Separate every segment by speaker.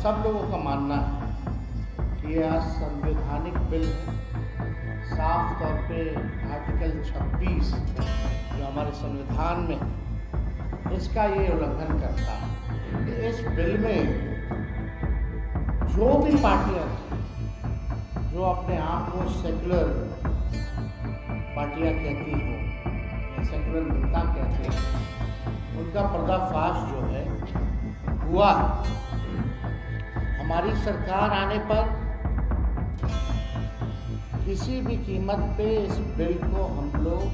Speaker 1: सब लोगों का मानना है कि यह असंवैधानिक बिल है। साफ तौर पे आर्टिकल 26 जो हमारे संविधान में है, इसका ये उल्लंघन करता है। इस बिल में जो भी पार्टियां जो अपने आप को सेकुलर पार्टियां कहती हो या सेकुलर नेता कहते हैं, उनका पर्दाफाश जो है हुआ। हमारी सरकार आने पर किसी भी कीमत पे इस बिल को हम लोग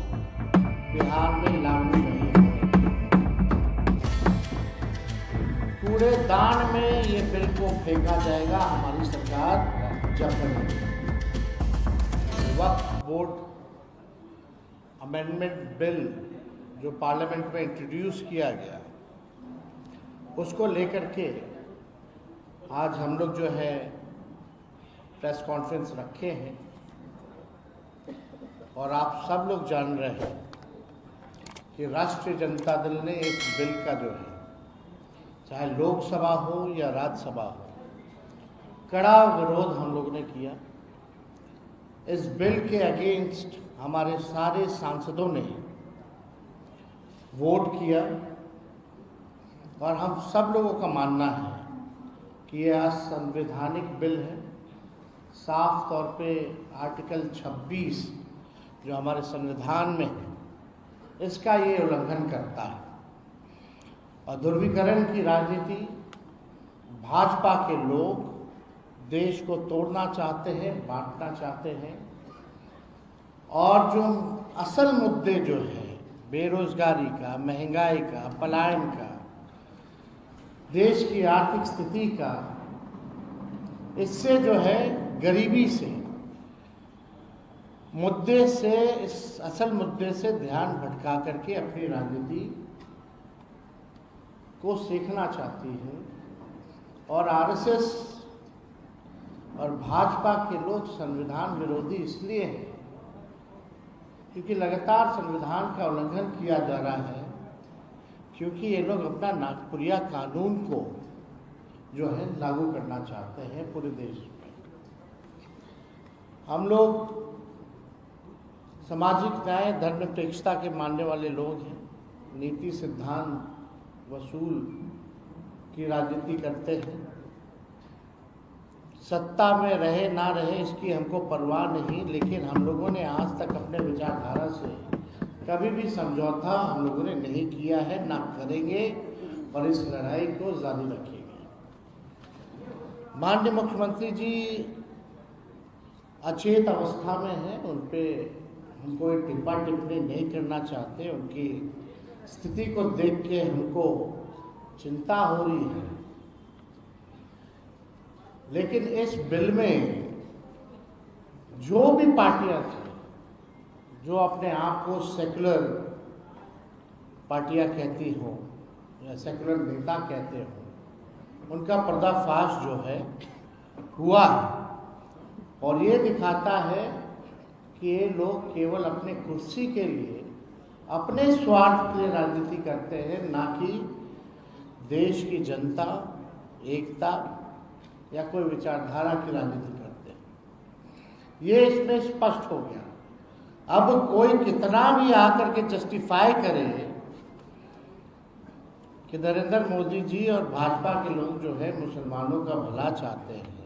Speaker 1: बिहार में लागू नहीं करेंगे। कूड़ेदान में ये बिल को फेंका जाएगा हमारी सरकार जब बनेगी। वक्फ बोर्ड अमेंडमेंट बिल जो पार्लियामेंट में इंट्रोड्यूस किया गया, उसको लेकर के आज हम लोग जो है प्रेस कॉन्फ्रेंस रखे हैं और आप सब लोग जान रहे हैं कि राष्ट्रीय जनता दल ने इस बिल का जो है, चाहे लोकसभा हो या राज्यसभा हो, कड़ा विरोध हम लोग ने किया। इस बिल के अगेंस्ट हमारे सारे सांसदों ने वोट किया और हम सब लोगों का मानना है कि यह असंवैधानिक बिल है। साफ तौर पे आर्टिकल 26 जो हमारे संविधान में है, इसका ये उल्लंघन करता है। और ध्रुवीकरण की राजनीति, भाजपा के लोग देश को तोड़ना चाहते हैं, बांटना चाहते हैं। और जो असल मुद्दे जो है बेरोजगारी का, महंगाई का, पलायन का, देश की आर्थिक स्थिति का, इससे जो है गरीबी से मुद्दे से, इस असल मुद्दे से ध्यान भटका करके अपनी राजनीति को सीखना चाहती है। और आरएसएस और भाजपा के लोग संविधान विरोधी इसलिए हैं क्योंकि लगातार संविधान का उल्लंघन किया जा रहा है, क्योंकि ये लोग अपना नागपुरिया कानून को जो है लागू करना चाहते हैं पूरे देश में। हम लोग सामाजिक न्याय, धर्मनिरपेक्षता के मानने वाले लोग हैं। नीति, सिद्धांत, वसूल की राजनीति करते हैं। सत्ता में रहे ना रहे इसकी हमको परवाह नहीं, लेकिन हम लोगों ने आज तक अपने विचारधारा से कभी भी समझौता हम लोगों ने नहीं किया है, ना करेंगे और इस लड़ाई को जारी रखेंगे। माननीय मुख्यमंत्री जी अचेत अवस्था में हैं, उन पे हम कोई टिप्पा टिप्पणी नहीं करना चाहते। उनकी स्थिति को देख के हमको चिंता हो रही है, लेकिन इस बिल में जो भी पार्टियां थी जो अपने आप को सेकुलर पार्टियां कहती हो या सेकुलर नेता कहते हो, उनका पर्दाफाश जो है हुआ। और ये दिखाता है कि ये लोग केवल अपने कुर्सी के लिए, अपने स्वार्थ के लिए राजनीति करते हैं, ना कि देश की जनता, एकता या कोई विचारधारा की राजनीति करते हैं। ये इसमें स्पष्ट हो गया। अब कोई कितना भी आकर के जस्टिफाई करे कि नरेंद्र मोदी जी और भाजपा के लोग जो है मुसलमानों का भला चाहते हैं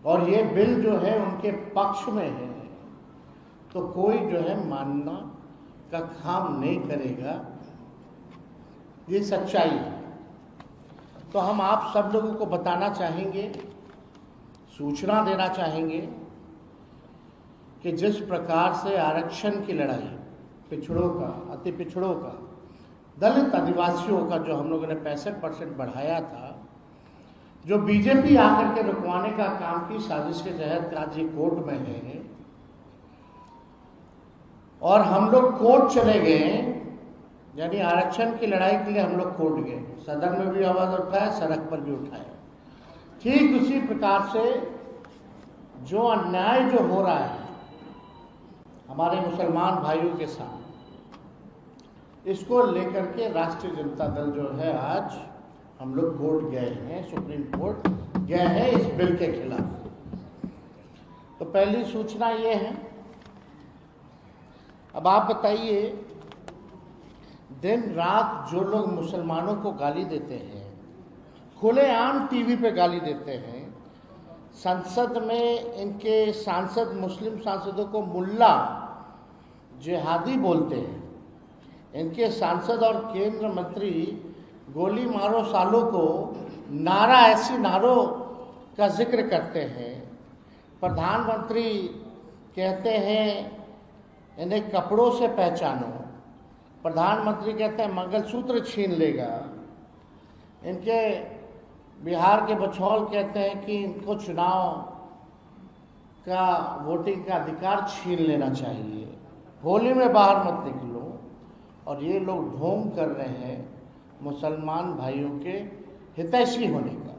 Speaker 1: और ये बिल जो है उनके पक्ष में है, तो कोई जो है मानना का काम नहीं करेगा। ये सच्चाई है। तो हम आप सब लोगों को बताना चाहेंगे, सूचना देना चाहेंगे कि जिस प्रकार से आरक्षण की लड़ाई, पिछड़ों का, अति पिछड़ों का, दलित आदिवासियों का जो हम लोगों ने 65% बढ़ाया था, जो बीजेपी आकर के रुकवाने का काम की साजिश के तहत आज ये कोर्ट में है और हम लोग कोर्ट चले गए, यानी आरक्षण की लड़ाई के लिए हम लोग कोर्ट गए, सदन में भी आवाज उठाया, सड़क पर भी उठाया। ठीक उसी प्रकार से जो अन्याय जो हो रहा है हमारे मुसलमान भाइयों के साथ, इसको लेकर के राष्ट्रीय जनता दल जो है आज हम लोग कोर्ट गए हैं, सुप्रीम कोर्ट गए हैं इस बिल के खिलाफ। तो पहली सूचना ये है। अब आप बताइए, दिन रात जो लोग मुसलमानों को गाली देते हैं, खुलेआम टीवी पे गाली देते हैं, संसद में इनके सांसद मुस्लिम सांसदों को मुल्ला जिहादी बोलते हैं, इनके सांसद और केंद्र मंत्री गोली मारो सालों को नारा ऐसी नारों का जिक्र करते हैं, प्रधानमंत्री कहते हैं इन्हें कपड़ों से पहचानो, प्रधानमंत्री कहते हैं मंगलसूत्र छीन लेगा, इनके बिहार के बछौल कहते हैं कि इनको चुनाव का वोटिंग का अधिकार छीन लेना चाहिए, होली में बाहर मत निकलो। और ये लोग ढोंग कर रहे हैं मुसलमान भाइयों के हितैषी होने का।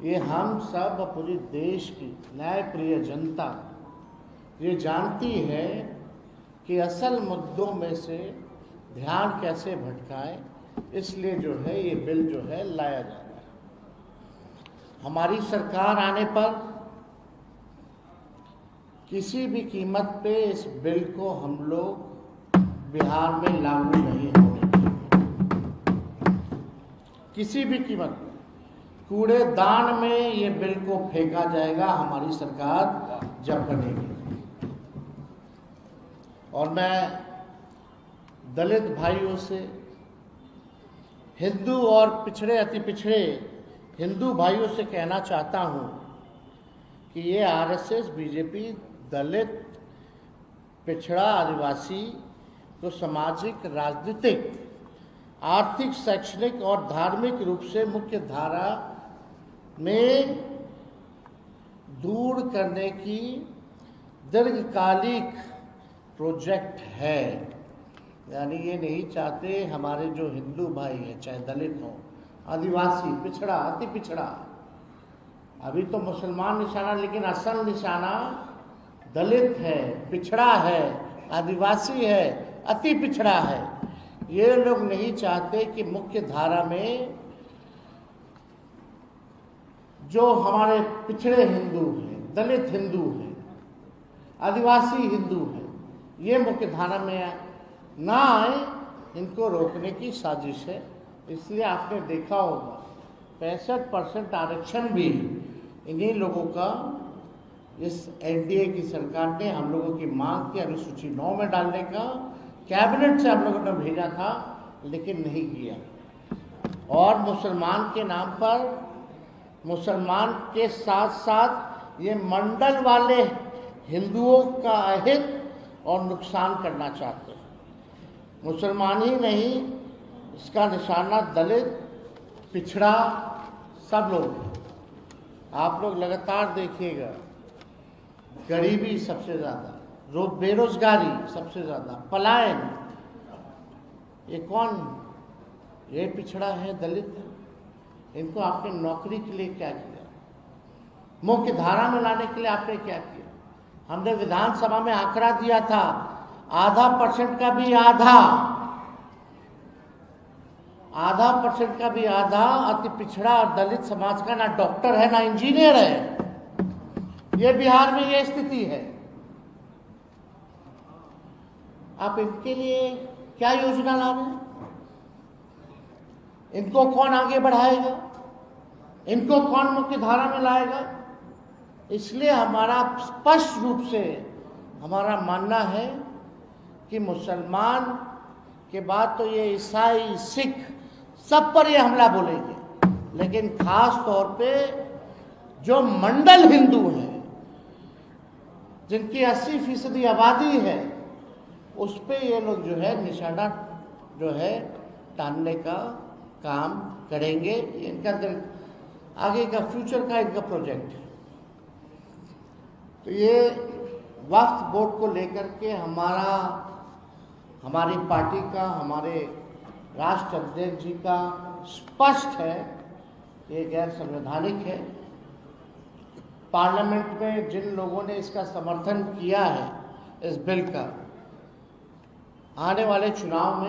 Speaker 1: ये हम सब पूरे देश की न्यायप्रिय जनता ये जानती है कि असल मुद्दों में से ध्यान कैसे भटकाए, इसलिए जो है ये बिल जो है लाया जा रहा है। हमारी सरकार आने पर किसी भी कीमत पे इस बिल को हम लोग बिहार में लागू नहीं होने देंगे, किसी भी कीमत पे। कूड़ेदान में ये बिल को फेंका जाएगा हमारी सरकार जब बनेगी। और मैं दलित भाइयों से, हिंदू और पिछड़े अति पिछड़े हिंदू भाइयों से कहना चाहता हूं कि ये आरएसएस, बीजेपी दलित, पिछड़ा, आदिवासी को सामाजिक, राजनीतिक, आर्थिक, शैक्षणिक और धार्मिक रूप से मुख्य धारा में दूर करने की दीर्घकालिक प्रोजेक्ट है। यानी ये नहीं चाहते हमारे जो हिंदू भाई हैं, चाहे दलित हो, आदिवासी, पिछड़ा, अति पिछड़ा, अभी तो मुसलमान निशाना, लेकिन असल निशाना दलित है, पिछड़ा है, आदिवासी है, अति पिछड़ा है। ये लोग नहीं चाहते कि मुख्य धारा में जो हमारे पिछड़े हिंदू हैं, दलित हिंदू हैं, आदिवासी हिंदू हैं, ये मुख्य धारा में ना आए, इनको रोकने की साजिश है। इसलिए आपने देखा होगा 65% आरक्षण भी इन्हीं लोगों का इस एनडीए की सरकार ने हम लोगों की मांग की अनुसूची 9 में डालने का, कैबिनेट से हम लोगों ने भेजा था, लेकिन नहीं किया। और मुसलमान के नाम पर, मुसलमान के साथ साथ ये मंडल वाले हिंदुओं का अहित और नुकसान करना चाहते हैं। मुसलमान ही नहीं, इसका निशाना दलित, पिछड़ा, सब लोग हैं। आप लोग लगातार देखिएगा, गरीबी सबसे ज़्यादा, बेरोजगारी सबसे ज़्यादा, पलायन, ये कौन? ये पिछड़ा है, दलित है। इनको आपने नौकरी के लिए क्या किया? मुख्य धारा में लाने के लिए आपने क्या किया? हमने विधानसभा में आंकड़ा दिया था, 0.5% का भी आधा अति पिछड़ा और दलित समाज का ना डॉक्टर है, ना इंजीनियर है। ये बिहार में ये स्थिति है। आप इनके लिए क्या योजना ला रहे हैं? इनको कौन आगे बढ़ाएगा? इनको कौन मुख्य धारा में लाएगा? इसलिए हमारा स्पष्ट रूप से हमारा मानना है कि मुसलमान के बाद तो ये ईसाई, सिख, सब पर ये हमला बोलेंगे, लेकिन खास तौर पे जो मंडल हिंदू हैं, जिनकी 80% आबादी है, उस पे ये लोग जो है निशाना जो है टालने का काम करेंगे। इनका आगे का फ्यूचर का इनका प्रोजेक्ट है। तो ये वक्फ बोर्ड को लेकर के हमारी पार्टी का, हमारे राष्ट्र अध्यक्ष जी का स्पष्ट है, ये गैर संवैधानिक है। पार्लियामेंट में जिन लोगों ने इसका समर्थन किया है, इस बिल का, आने वाले चुनाव में